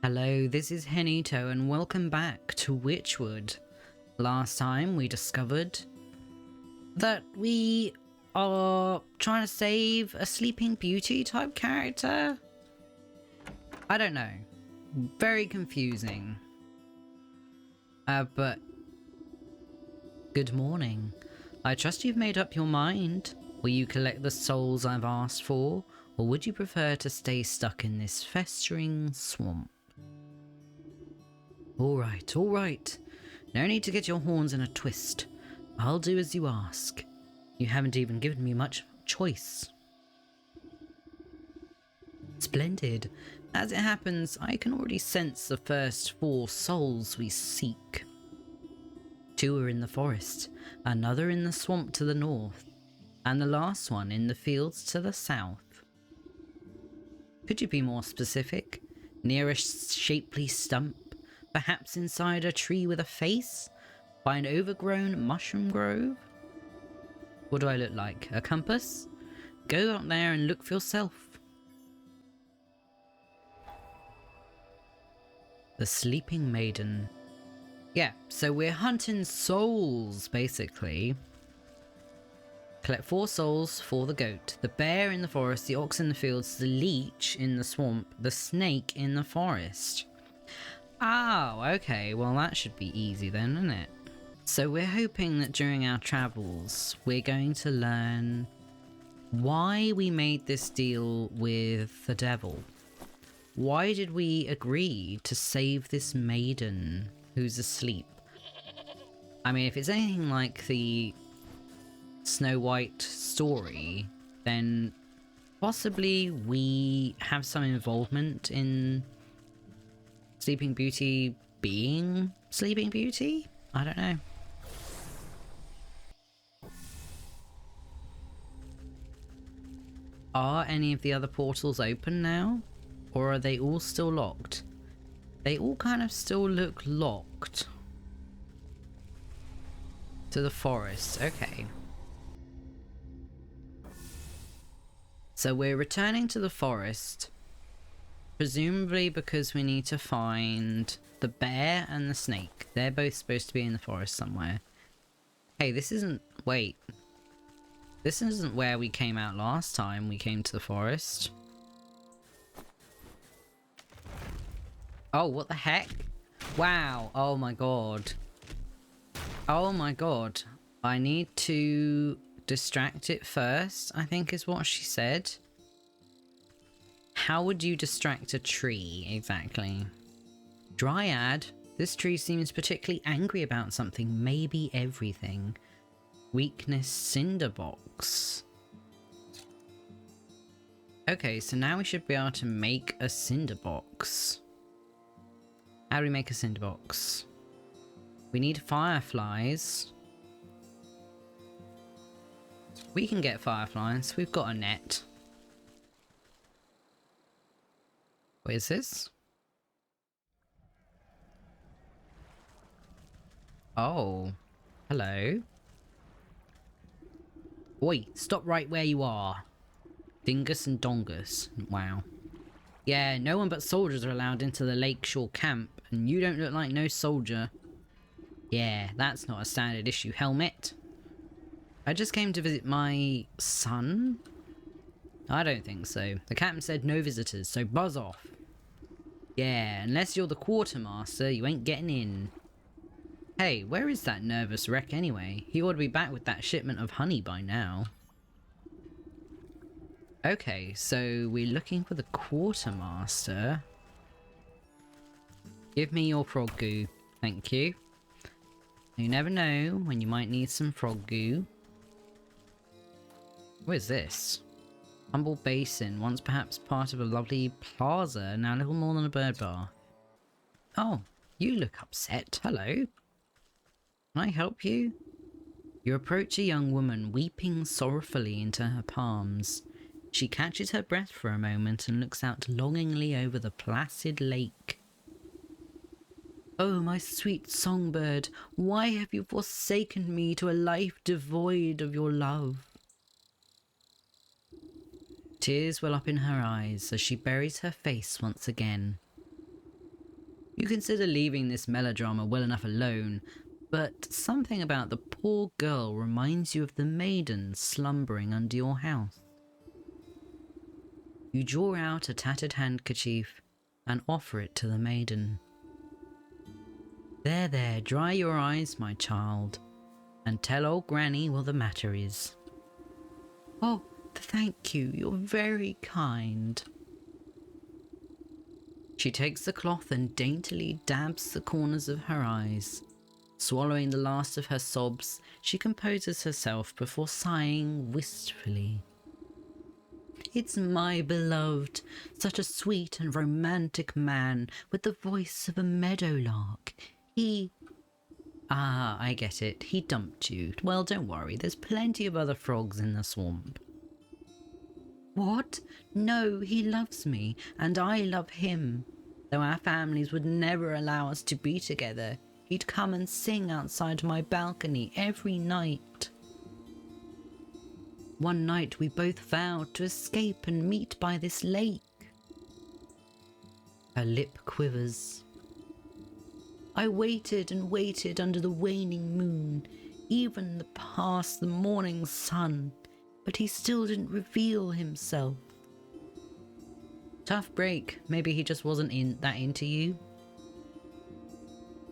Hello, this is Henito and welcome back to Wytchwood. Last time we discovered that we are trying to save a Sleeping Beauty type character. I don't know. Very confusing. But good morning. I trust you've made up your mind. Will you collect the souls I've asked for, or would you prefer to stay stuck in this festering swamp? Alright, alright. No need to get your horns in a twist. I'll do as you ask. You haven't even given me much choice. Splendid. As it happens, I can already sense the first 4 souls we seek. 2 are in the forest, another in the swamp to the north, and the last one in the fields to the south. Could you be more specific? Near a shapely stump? Perhaps inside a tree with a face? By an overgrown mushroom grove? What do I look like? A compass? Go out there and look for yourself. The Sleeping Maiden. Yeah, so we're hunting souls, basically. Collect 4 souls for the goat, the bear in the forest, the ox in the fields, the leech in the swamp, the snake in the forest. Oh, okay, well that should be easy then, isn't it? So we're hoping that during our travels, we're going to learn why we made this deal with the devil. Why did we agree to save this maiden who's asleep? I mean, if it's anything like the Snow White story, then possibly we have some involvement in Sleeping Beauty being Sleeping Beauty? I don't know. Are any of the other portals open now? Or are they all still locked? They all kind of still look locked. To the forest, okay. So we're returning to the forest. Presumably because we need to find the bear and the snake. They're both supposed to be in the forest somewhere. Hey, this isn't... Wait. This isn't where we came out last time we came to the forest. Oh, what the heck? Wow. Oh my god. Oh my god. I need to distract it first, I think is what she said. How would you distract a tree, exactly? Dryad. This tree seems particularly angry about something, maybe everything. Weakness Cinderbox. Okay, so now we should be able to make a Cinderbox. How do we make a Cinderbox? We need fireflies. We can get fireflies, we've got a net. What is this? Oh, hello. Oi, stop right where you are. Dingus and Dongus. Wow. Yeah, no one but soldiers are allowed into the lakeshore camp, and you don't look like no soldier. Yeah, that's not a standard issue helmet. I just came to visit my son? I don't think so. The captain said no visitors, so buzz off. Yeah, unless you're the quartermaster, you ain't getting in. Hey, where is that nervous wreck anyway? He ought to be back with that shipment of honey by now. Okay, so we're looking for the quartermaster. Give me your frog goo, thank you. You never know when you might need some frog goo. What is this? Humble basin, once perhaps part of a lovely plaza, now little more than a bird bath. Oh, you look upset. Hello. Can I help you? You approach a young woman weeping sorrowfully into her palms. She catches her breath for a moment and looks out longingly over the placid lake. Oh, my sweet songbird, why have you forsaken me to a life devoid of your love? Tears well up in her eyes as she buries her face once again. You consider leaving this melodrama well enough alone, but something about the poor girl reminds you of the maiden slumbering under your house. You draw out a tattered handkerchief and offer it to the maiden. There, there, dry your eyes, my child, and tell old Granny what the matter is. Oh, thank you, you're very kind. She takes the cloth and daintily dabs the corners of her eyes. Swallowing the last of her sobs, she composes herself before sighing wistfully. It's my beloved, such a sweet and romantic man with the voice of a meadowlark. Ah, I get it. He dumped you. Well, don't worry. There's plenty of other frogs in the swamp. What? No, he loves me, and I love him. Though our families would never allow us to be together, he'd come and sing outside my balcony every night. One night we both vowed to escape and meet by this lake. Her lip quivers. I waited and waited under the waning moon, even past the morning sun, but he still didn't reveal himself. Tough break. Maybe he just wasn't into you.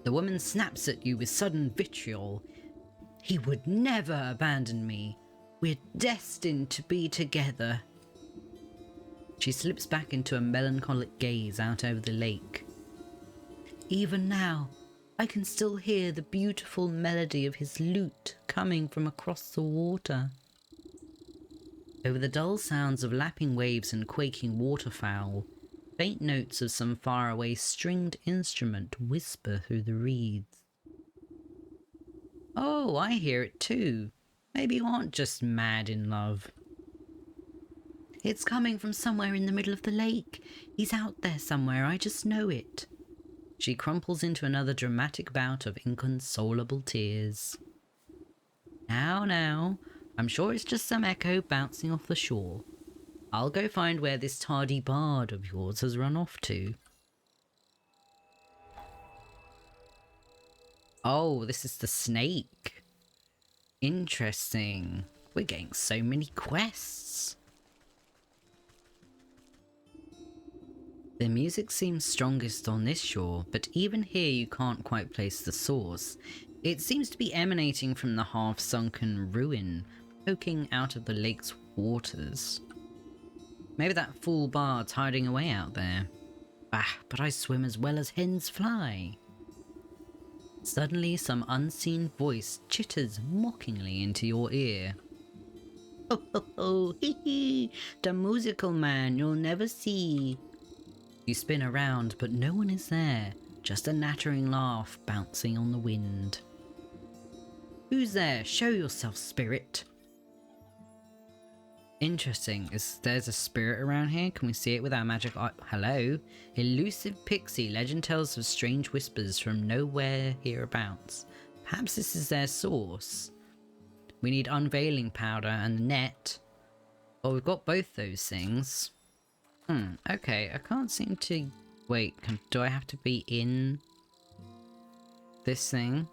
The woman snaps at you with sudden vitriol. He would never abandon me. We're destined to be together. She slips back into a melancholic gaze out over the lake. Even now, I can still hear the beautiful melody of his lute coming from across the water. Over the dull sounds of lapping waves and quaking waterfowl, faint notes of some faraway stringed instrument whisper through the reeds. Oh, I hear it too. Maybe you aren't just mad in love. It's coming from somewhere in the middle of the lake. He's out there somewhere, I just know it. She crumples into another dramatic bout of inconsolable tears. Now, I'm sure it's just some echo bouncing off the shore. I'll go find where this tardy bard of yours has run off to. Oh, this is the snake. Interesting. We're getting so many quests. The music seems strongest on this shore, but even here you can't quite place the source. It seems to be emanating from the half-sunken ruin, poking out of the lake's waters. Maybe that fool bard's hiding away out there. Ah, but I swim as well as hens fly. Suddenly some unseen voice chitters mockingly into your ear. Ho ho ho, hee hee, the musical man you'll never see. You spin around, but no one is there, just a nattering laugh bouncing on the wind. Who's there? Show yourself, spirit. Interesting. There's a spirit around here? Can we see it with our magic eye? Hello? Elusive pixie, legend tells of strange whispers from nowhere hereabouts. Perhaps this is their source. We need unveiling powder and the net. Well, we've got both those things. Okay, I can't seem to... Wait, do I have to be in this thing?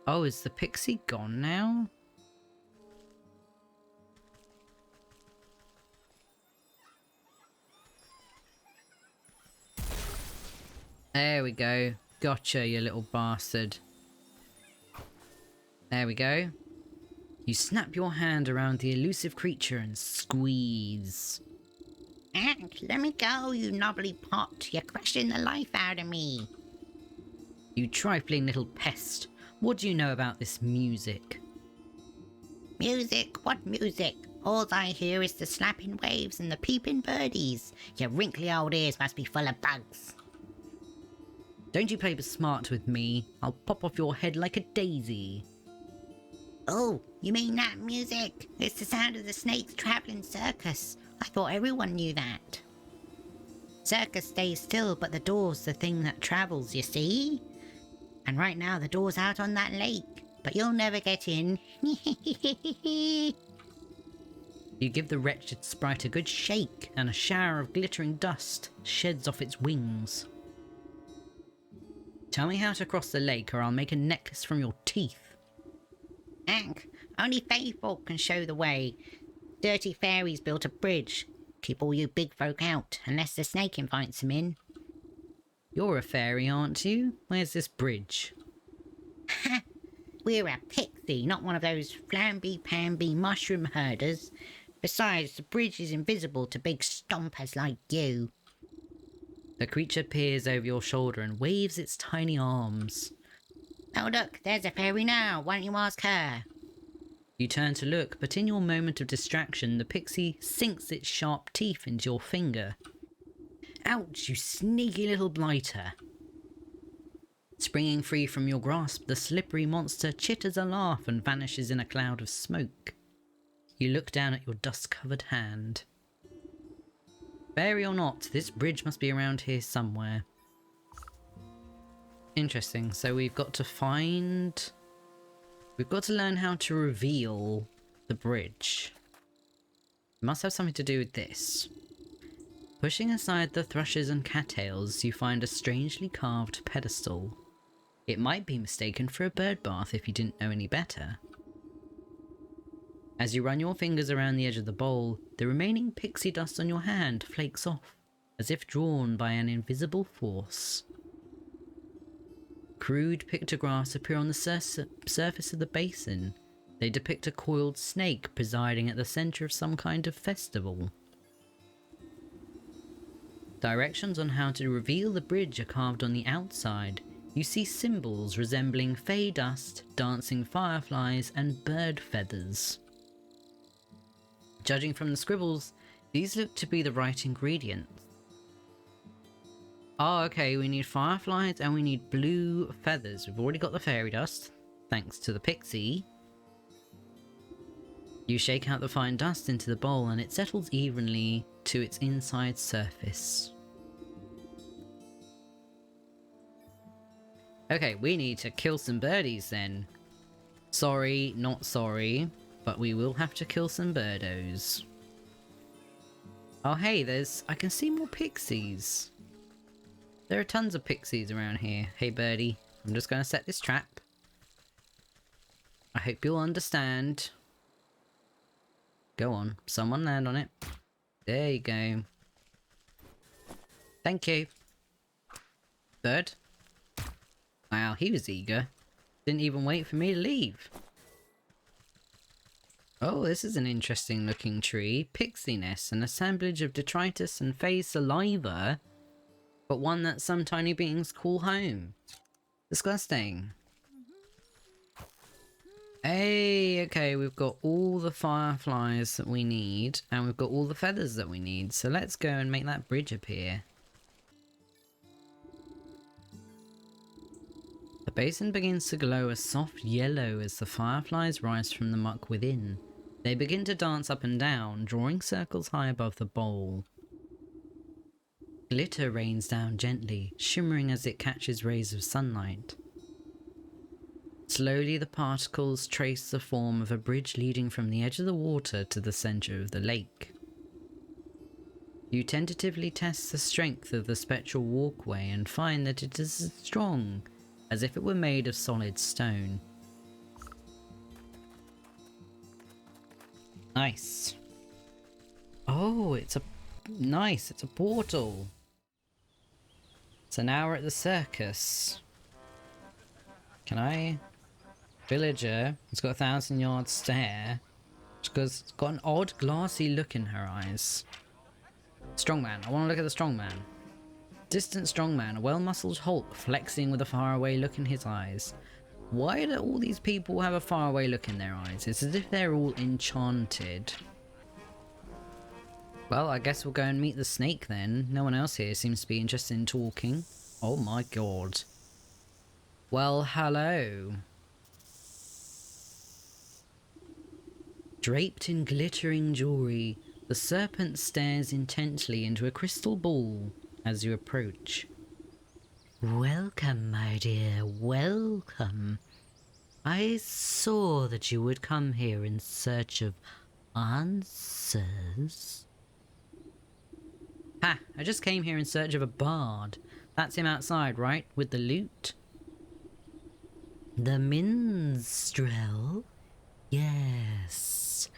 Oh, is the pixie gone now? There we go. Gotcha, you little bastard. There we go. You snap your hand around the elusive creature and squeeze. Let me go, you knobbly pot. You're crushing the life out of me. You trifling little pest. What do you know about this music? Music? What music? All I hear is the slapping waves and the peeping birdies. Your wrinkly old ears must be full of bugs. Don't you play smart with me. I'll pop off your head like a daisy. Oh, you mean that music? It's the sound of the snake's travelling circus. I thought everyone knew that. Circus stays still, but the door's the thing that travels, you see? And right now the door's out on that lake, but you'll never get in. You give the wretched sprite a good shake, and a shower of glittering dust sheds off its wings. Tell me how to cross the lake, or I'll make a necklace from your teeth. Hank, only fairy folk can show the way. Dirty fairies built a bridge. Keep all you big folk out, unless the snake invites them in. You're a fairy, aren't you? Where's this bridge? We're a pixie, not one of those flamby-pamby mushroom herders. Besides, the bridge is invisible to big stompers like you. The creature peers over your shoulder and waves its tiny arms. Oh look, there's a fairy now. Why don't you ask her? You turn to look, but in your moment of distraction, the pixie sinks its sharp teeth into your finger. Ouch, you sneaky little blighter. Springing free from your grasp, the slippery monster chitters a laugh and vanishes in a cloud of smoke. You look down at your dust-covered hand. Fairy or not, this bridge must be around here somewhere. Interesting, so we've got to learn how to reveal the bridge. It must have something to do with this. Pushing aside the thrushes and cattails, you find a strangely carved pedestal. It might be mistaken for a bird bath if you didn't know any better. As you run your fingers around the edge of the bowl, the remaining pixie dust on your hand flakes off, as if drawn by an invisible force. Crude pictographs appear on the surface of the basin. They depict a coiled snake presiding at the centre of some kind of festival. Directions on how to reveal the bridge are carved on the outside. You see symbols resembling fey dust, dancing fireflies, and bird feathers. Judging from the scribbles, these look to be the right ingredients. Oh, okay, we need fireflies and we need blue feathers. We've already got the fairy dust, thanks to the pixie. You shake out the fine dust into the bowl and it settles evenly to its inside surface. Okay, we need to kill some birdies then. Sorry, not sorry, but we will have to kill some birdos. Oh hey, I can see more pixies. There are tons of pixies around here. Hey birdie, I'm just going to set this trap. I hope you'll understand. Go on, someone land on it. There you go. Thank you. Bird. Wow, he was eager. Didn't even wait for me to leave. Oh, this is an interesting looking tree. Pixie nest, an assemblage of detritus and fey saliva, but one that some tiny beings call home. Disgusting. Hey, okay, we've got all the fireflies that we need, and we've got all the feathers that we need, so let's go and make that bridge appear. The basin begins to glow a soft yellow as the fireflies rise from the muck within. They begin to dance up and down, drawing circles high above the bowl. Glitter rains down gently, shimmering as it catches rays of sunlight. Slowly the particles trace the form of a bridge leading from the edge of the water to the centre of the lake. You tentatively test the strength of the spectral walkway and find that it is as strong as if it were made of solid stone. Nice. Oh, it's a portal. So now we're at the circus. Can I? Villager, it's got a 1,000-yard stare. It's got an odd glassy look in her eyes. Strongman, I want to look at the strongman. Distant strongman, a well-muscled Hulk flexing with a faraway look in his eyes. Why do all these people have a faraway look in their eyes? It's as if they're all enchanted. Well, I guess we'll go and meet the snake then. No one else here seems to be interested in talking. Oh my god. Well, hello. Draped in glittering jewelry, the serpent stares intently into a crystal ball as you approach. Welcome, my dear, welcome. I saw that you would come here in search of answers? Ha! I just came here in search of a bard. That's him outside, right? With the lute? The minstrel? Yes.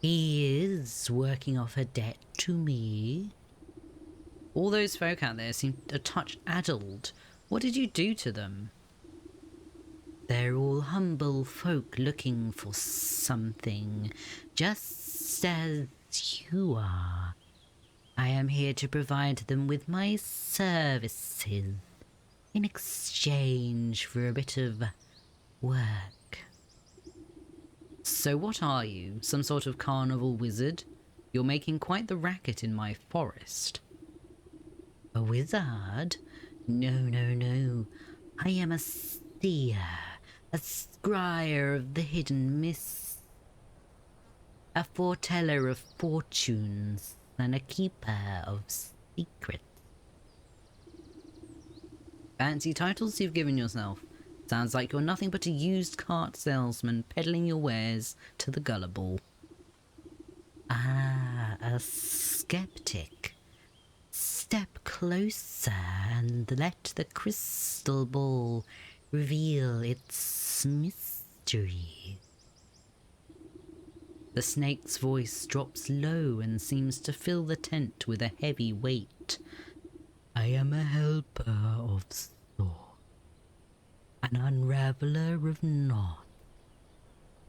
He is working off a debt to me. All those folk out there seem a touch addled. What did you do to them? They're all humble folk looking for something, just as you are. I am here to provide them with my services in exchange for a bit of work. So what are you? Some sort of carnival wizard? You're making quite the racket in my forest. A wizard? No, no, no. I am a seer, a scryer of the hidden mists, a foreteller of fortunes, and a keeper of secrets. Fancy titles you've given yourself. Sounds like you're nothing but a used cart salesman peddling your wares to the gullible. Ah, a skeptic. Step closer and let the crystal ball reveal its mystery. The snake's voice drops low and seems to fill the tent with a heavy weight. I am a helper of sorts, an unraveler of knots.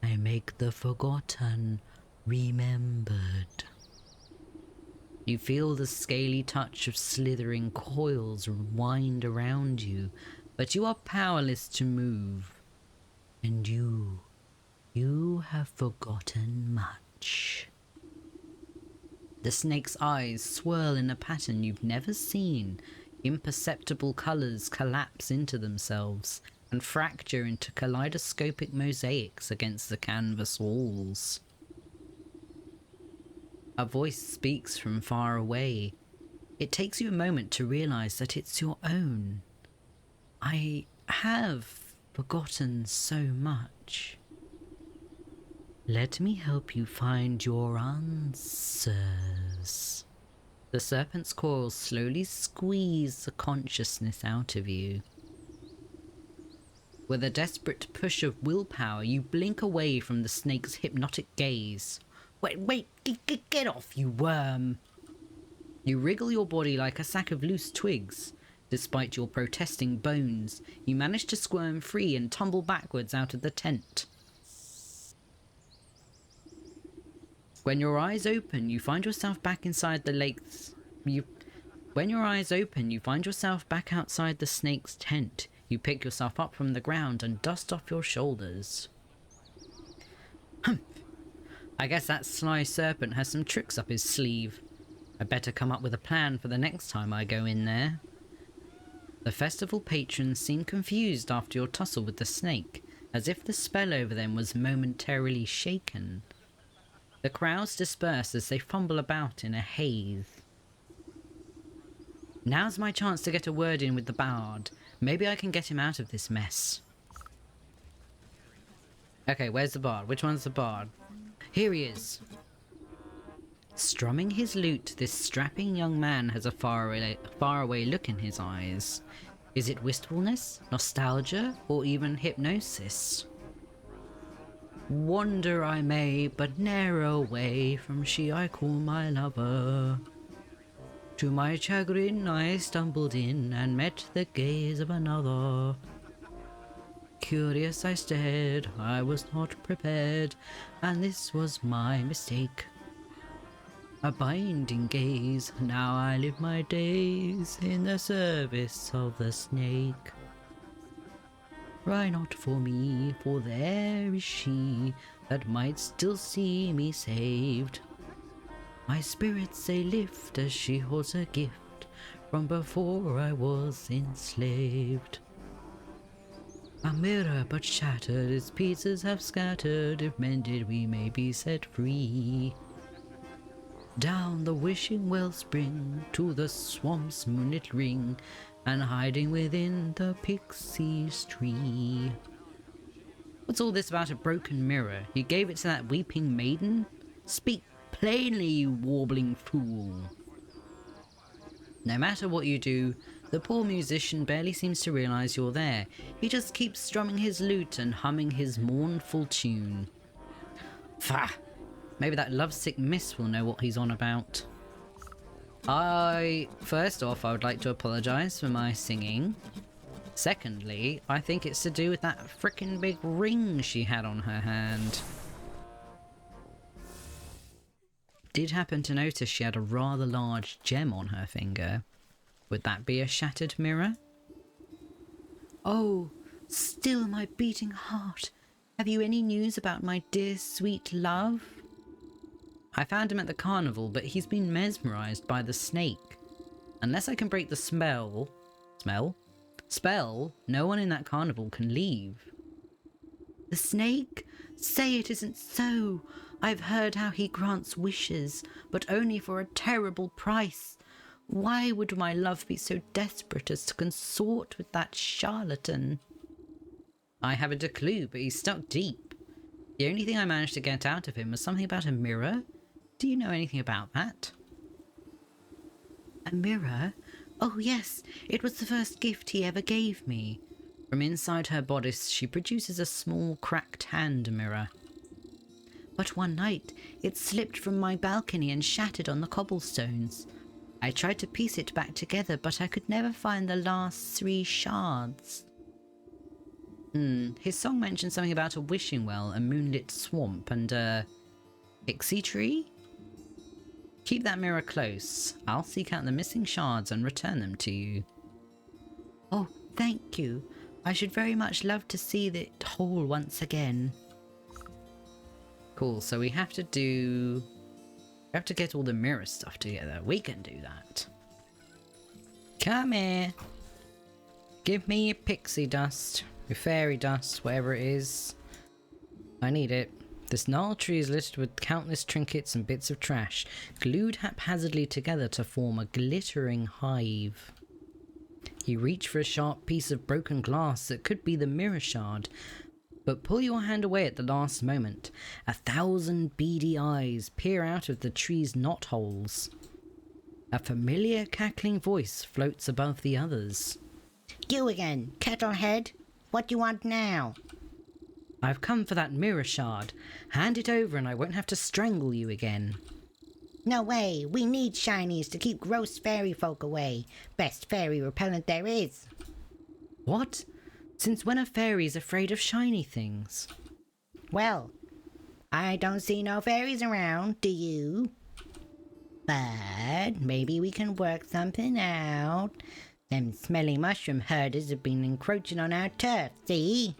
I make the forgotten remembered. You feel the scaly touch of slithering coils wind around you, but you are powerless to move. And you have forgotten much. The snake's eyes swirl in a pattern you've never seen. Imperceptible colours collapse into themselves and fracture into kaleidoscopic mosaics against the canvas walls. A voice speaks from far away. It takes you a moment to realise that it's your own. I have forgotten so much. Let me help you find your answers. The serpent's coils slowly squeeze the consciousness out of you. With a desperate push of willpower, you blink away from the snake's hypnotic gaze. Wait, get off, you worm! You wriggle your body like a sack of loose twigs. Despite your protesting bones, you manage to squirm free and tumble backwards out of the tent. When your eyes open, you find yourself back inside the lake's... When your eyes open, you find yourself back outside the snake's tent. You pick yourself up from the ground and dust off your shoulders. Humph. I guess that sly serpent has some tricks up his sleeve. I better come up with a plan for the next time I go in there. The festival patrons seem confused after your tussle with the snake, as if the spell over them was momentarily shaken. The crowds disperse as they fumble about in a haze. Now's my chance to get a word in with the bard. Maybe I can get him out of this mess. Okay, where's the bard? Which one's the bard? Here he is. Strumming his lute, this strapping young man has a faraway look in his eyes. Is it wistfulness, nostalgia, or even hypnosis? Wander I may, but ne'er away from she I call my lover. To my chagrin I stumbled in and met the gaze of another. Curious I stared, I was not prepared, and this was my mistake. A binding gaze, now I live my days in the service of the snake. Cry not for me, for there is she that might still see me saved. My spirits they lift as she holds a gift from before I was enslaved. A mirror but shattered, its pieces have scattered, if mended we may be set free. Down the wishing wellspring to the swamp's moonlit ring, and hiding within the pixie's tree. What's all this about a broken mirror? You gave it to that weeping maiden? Speak plainly, you warbling fool. No matter what you do, the poor musician barely seems to realise you're there. He just keeps strumming his lute and humming his mournful tune. Pfah! Maybe that lovesick miss will know what he's on about. First off, I would like to apologise for my singing. Secondly, I think it's to do with that frickin' big ring she had on her hand. Did happen to notice she had a rather large gem on her finger. Would that be a shattered mirror? Oh, still my beating heart. Have you any news about my dear sweet love? I found him at the carnival, but he's been mesmerised by the snake. Unless I can break the spell, no one in that carnival can leave. The snake? Say it isn't so. I've heard how he grants wishes, but only for a terrible price. Why would my love be so desperate as to consort with that charlatan? I haven't a clue, but he's stuck deep. The only thing I managed to get out of him was something about a mirror. Do you know anything about that? A mirror? Oh yes, it was the first gift he ever gave me. From inside her bodice, she produces a small cracked hand mirror. But one night, it slipped from my balcony and shattered on the cobblestones. I tried to piece it back together, but I could never find the last 3 shards. His song mentioned something about a wishing well, a moonlit swamp, and a pixie tree? Keep that mirror close. I'll seek out the missing shards and return them to you. Oh, thank you. I should very much love to see it whole once again. Cool, so we have to get all the mirror stuff together. We can do that. Come here. Give me your pixie dust. Your fairy dust, whatever it is. I need it. This gnarled tree is littered with countless trinkets and bits of trash, glued haphazardly together to form a glittering hive. You reach for a sharp piece of broken glass that could be the mirror shard, but pull your hand away at the last moment. 1,000 beady eyes peer out of the tree's knotholes. A familiar cackling voice floats above the others. You again, Kettlehead. What do you want now? I've come for that mirror shard. Hand it over and I won't have to strangle you again. No way. We need shinies to keep gross fairy folk away. Best fairy repellent there is. What? Since when are fairies afraid of shiny things? Well, I don't see no fairies around, do you? But maybe we can work something out. Them smelly mushroom herders have been encroaching on our turf, see?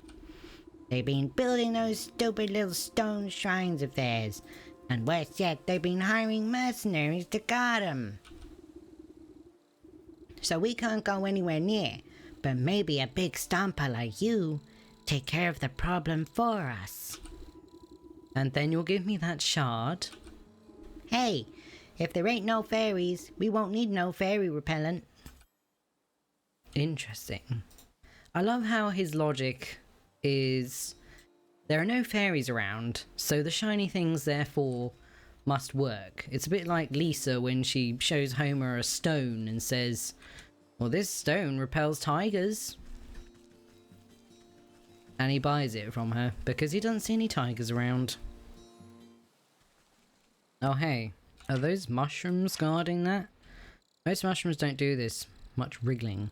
They've been building those stupid little stone shrines of theirs. And worse yet, they've been hiring mercenaries to guard them. So we can't go anywhere near, but maybe a big stomper like you take care of the problem for us. And then you'll give me that shard? Hey, if there ain't no fairies, we won't need no fairy repellent. Interesting. I love how his logic is there are no fairies around, so the shiny things therefore must work. It's a bit like Lisa when she shows Homer a stone and says, well, this stone repels tigers. And he buys it from her because he doesn't see any tigers around. Oh hey, are those mushrooms guarding that? Most mushrooms don't do this much wriggling.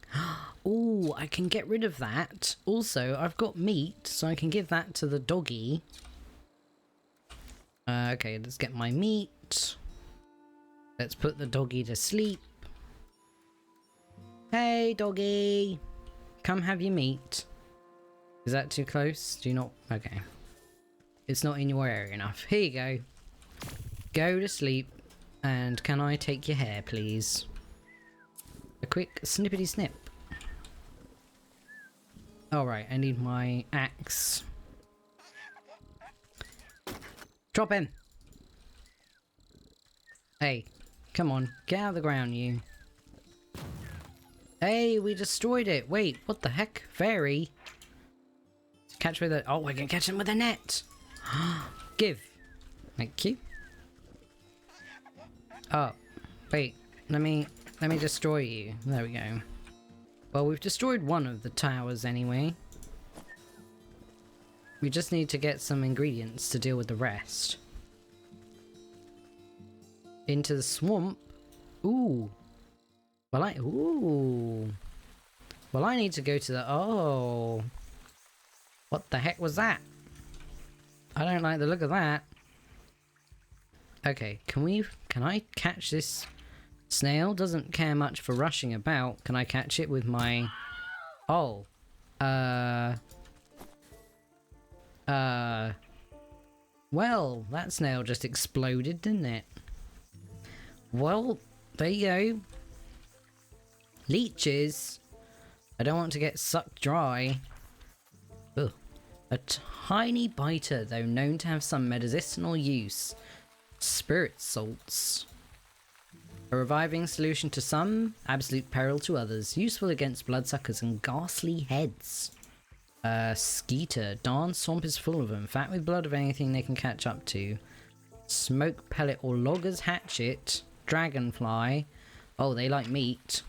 Oh, I can get rid of that. Also, I've got meat, so I can give that to the doggy. Okay, let's get my meat. Let's put the doggy to sleep. Hey, doggy. Come have your meat. Is that too close? Do you not? Okay. It's not in your area enough. Here you go. Go to sleep. And can I take your hair, please? A quick snippety snip. Alright, I need my axe. Drop him! Hey, come on, get out of the ground, you. Hey, we destroyed it! Wait, what the heck? Fairy? Catch with a... Oh, I can catch him with a net! Give! Thank you. Oh, wait. Let me destroy you. There we go. Well, we've destroyed one of the towers anyway. We just need to get some ingredients to deal with the rest. Into the swamp. Ooh. Well, I need to go to the... Oh. What the heck was that? I don't like the look of that. Okay, can I catch this snail? Doesn't care much for rushing about. Can I catch it with my... Oh. Well, that snail just exploded, didn't it? Well, there you go. Leeches. I don't want to get sucked dry. Ugh. A tiny biter, though known to have some medicinal use. Spirit salts. A reviving solution to some, absolute peril to others. Useful against bloodsuckers and ghastly heads. Skeeter. Darn swamp is full of them. Fat with blood of anything they can catch up to. Smoke pellet or logger's hatchet. Dragonfly. Oh, they like meat.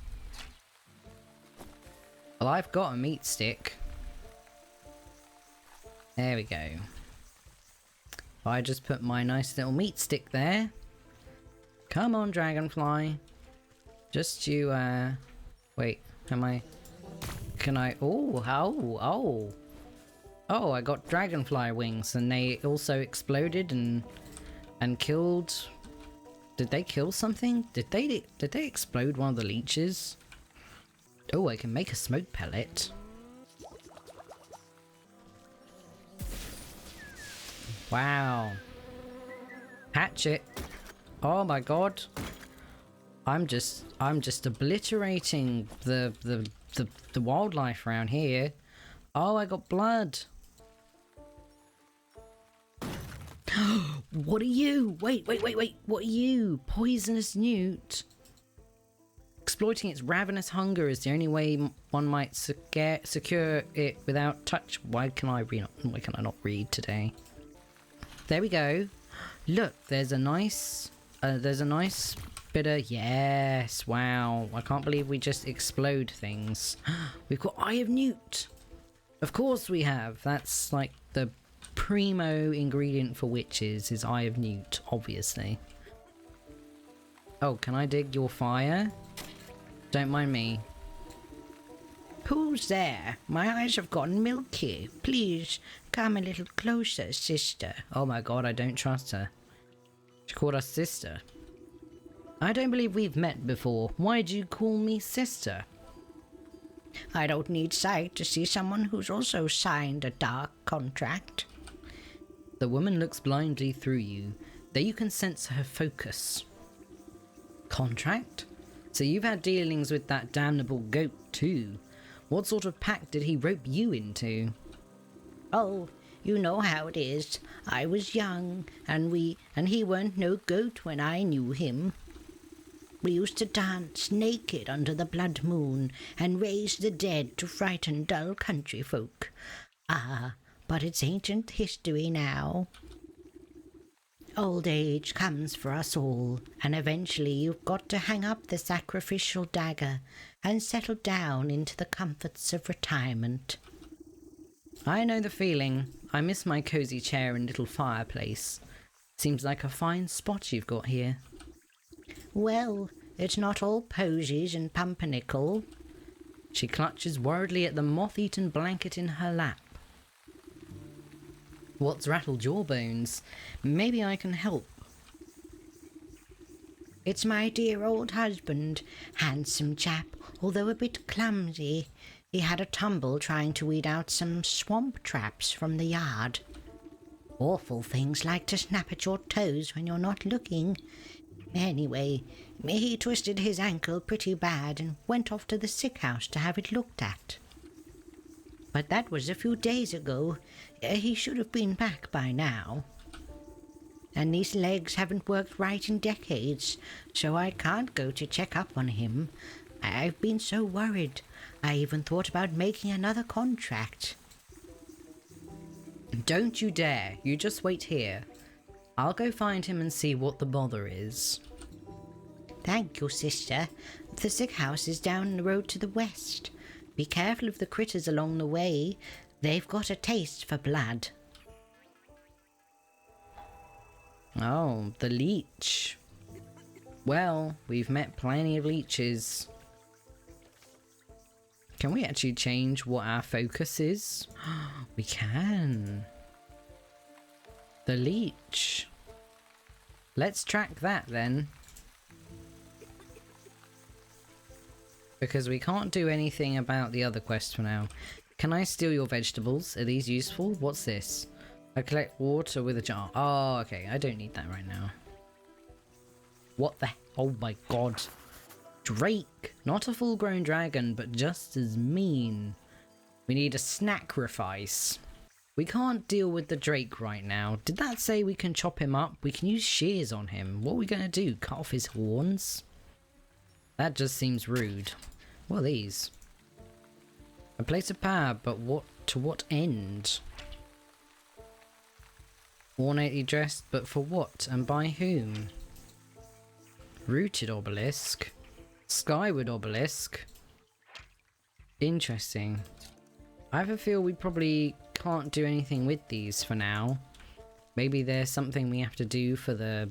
Well, I've got a meat stick. There we go. I just put my nice little meat stick there. Come on, dragonfly. Just you, wait, am I... Can I... Oh, I got dragonfly wings, and they also exploded and killed... Did they kill something? Did they explode one of the leeches? Oh, I can make a smoke pellet. Wow. Hatchet. Oh my god. I'm just obliterating the wildlife around here. Oh, I got blood. What are you? Wait. What are you? Poisonous newt. Exploiting its ravenous hunger is the only way one might secure it without touch. Why can I not read today? There we go. Look, there's a nice bit of... Yes, wow. I can't believe we just explode things. We've got Eye of Newt. Of course we have. That's like the primo ingredient for witches is Eye of Newt, obviously. Oh, can I dig your fire? Don't mind me. Who's there? My eyes have gotten milky. Please, come a little closer, sister. Oh my god, I don't trust her. She called us sister. I don't believe we've met before. Why do you call me sister? I don't need sight to see someone who's also signed a dark contract. The woman looks blindly through you. There you can sense her focus. Contract? So you've had dealings with that damnable goat too. What sort of pact did he rope you into? Oh, you know how it is. I was young, and he weren't no goat when I knew him. We used to dance naked under the blood moon and raise the dead to frighten dull country folk. Ah, but it's ancient history now. Old age comes for us all, and eventually you've got to hang up the sacrificial dagger and settle down into the comforts of retirement. I know the feeling. I miss my cosy chair and little fireplace. Seems like a fine spot you've got here. Well, it's not all posies and pumpernickel. She clutches worriedly at the moth-eaten blanket in her lap. What's rattled your bones? Maybe I can help. It's my dear old husband, handsome chap, although a bit clumsy. He had a tumble trying to weed out some swamp traps from the yard. Awful things like to snap at your toes when you're not looking. Anyway, he twisted his ankle pretty bad and went off to the sick house to have it looked at. But that was a few days ago. He should have been back by now. And these legs haven't worked right in decades, so I can't go to check up on him. I've been so worried. I even thought about making another contract. Don't you dare. You just wait here. I'll go find him and see what the bother is. Thank you, sister. The sick house is down the road to the west. Be careful of the critters along the way. They've got a taste for blood. Oh, the leech. Well, we've met plenty of leeches. Can we actually change what our focus is? We can. The leech. Let's track that then. Because we can't do anything about the other quest for now. Can I steal your vegetables? Are these useful? What's this? I collect water with a jar. Oh, okay. I don't need that right now. What the? Oh my god. Drake. Not a full-grown dragon, but just as mean. We need a sacrifice. We can't deal with the Drake right now. Did that say we can chop him up? We can use shears on him. What are we going to do? Cut off his horns? That just seems rude. What are these? A place of power, but what to what end? Ornately dressed, but for what and by whom? Rooted obelisk. Skyward obelisk. Interesting. I have a feel we probably can't do anything with these for now. Maybe there's something we have to do for the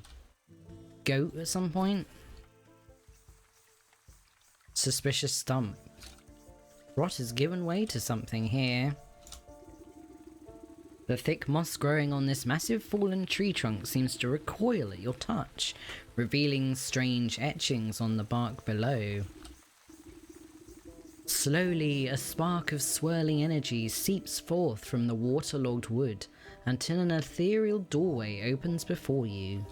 goat at some point. Suspicious stump. Rot has given way to something here. The thick moss growing on this massive fallen tree trunk seems to recoil at your touch, revealing strange etchings on the bark below. Slowly, a spark of swirling energy seeps forth from the waterlogged wood until an ethereal doorway opens before you.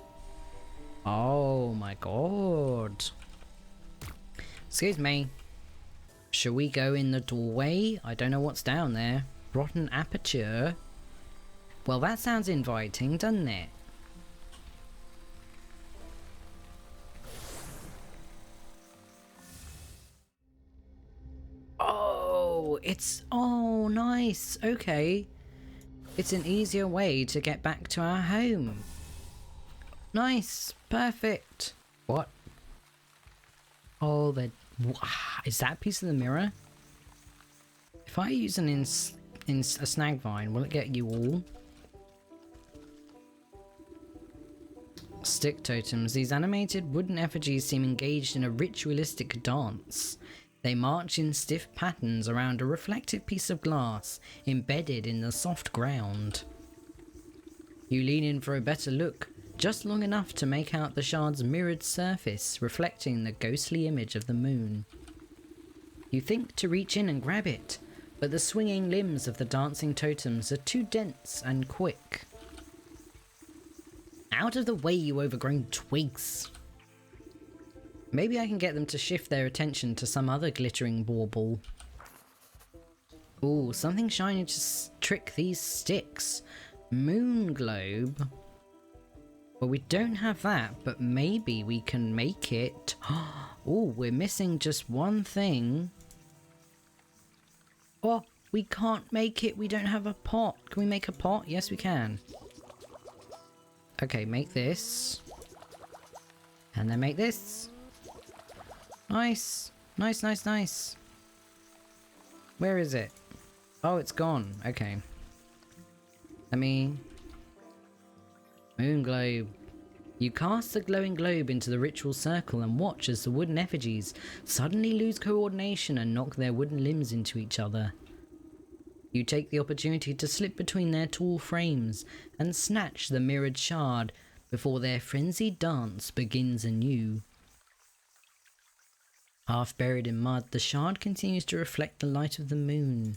Oh my god. Excuse me. Shall we go in the doorway? I don't know what's down there. Rotten aperture. Well, that sounds inviting, doesn't it? Oh, it's... Oh, nice. Okay. It's an easier way to get back to our home. Nice. Perfect. What? Oh, is that a piece of the mirror? If I use a snag vine, will it get you all? Stick totems. These animated wooden effigies seem engaged in a ritualistic dance. They march in stiff patterns around a reflective piece of glass embedded in the soft ground. You lean in for a better look, just long enough to make out the shard's mirrored surface reflecting the ghostly image of the moon. You think to reach in and grab it, but the swinging limbs of the dancing totems are too dense and quick. Out of the way, you overgrown twigs! Maybe I can get them to shift their attention to some other glittering bauble. Ooh, something shiny to trick these sticks. Moon globe. Well, we don't have that, but maybe we can make it. Oh, we're missing just one thing. Oh, we can't make it. We don't have a pot. Can we make a pot? Yes, we can. Okay, make this. And then make this. Nice. Nice, nice, nice. Where is it? Oh, it's gone. Okay. Let me... Moon globe. You cast the glowing globe into the ritual circle and watch as the wooden effigies suddenly lose coordination and knock their wooden limbs into each other. You take the opportunity to slip between their tall frames and snatch the mirrored shard before their frenzied dance begins anew. Half buried in mud, the shard continues to reflect the light of the moon.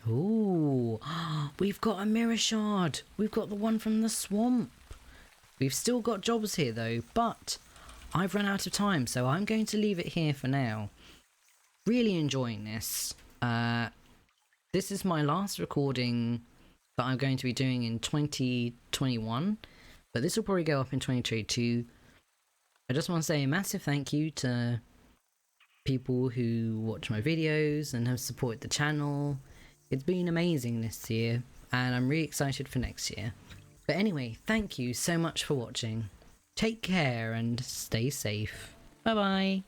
Ooh, we've got a mirror shard. We've got the one from the swamp. We've still got jobs here though, but I've run out of time, so I'm going to leave it here for now. Really enjoying this. This is my last recording that I'm going to be doing in 2021, but this will probably go up in 2022. I just want to say a massive thank you to people who watch my videos and have supported the channel. It's been amazing this year, and I'm really excited for next year. But anyway, thank you so much for watching. Take care and stay safe. Bye bye.